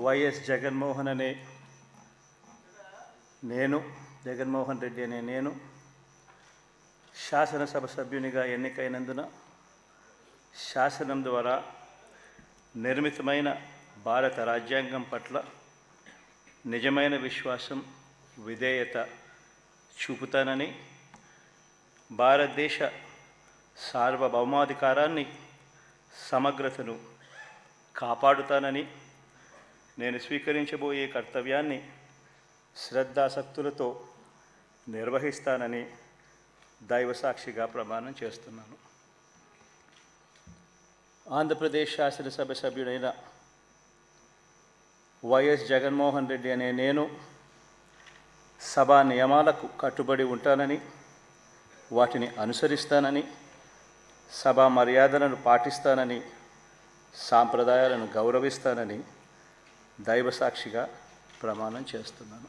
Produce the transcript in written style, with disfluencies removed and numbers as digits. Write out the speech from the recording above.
YS Jaganmohan అనే నేను జగన్మోహన్ రెడ్డి అనే నేను శాసనసభ సభ్యునిగా ఎన్నికైనందున శాసనం ద్వారా నిర్మితమైన భారత రాజ్యాంగం పట్ల నిజమైన విశ్వాసం విధేయత చూపుతానని, భారతదేశ సార్వభౌమాధికారాన్ని సమగ్రతను కాపాడుతానని, నేను స్వీకరించబోయే కర్తవ్యాన్ని శ్రద్ధాసక్తులతో నిర్వహిస్తానని దైవసాక్షిగా ప్రమాణం చేస్తున్నాను. ఆంధ్రప్రదేశ్ శాసనసభ సభ్యుడైన వైఎస్ జగన్మోహన్ రెడ్డి అనే నేను సభా నియమాలకు కట్టుబడి ఉంటానని, వాటిని అనుసరిస్తానని, సభా మర్యాదలను పాటిస్తానని, సాంప్రదాయాలను గౌరవిస్తానని దైవసాక్షిగా ప్రమాణం చేస్తున్నాను.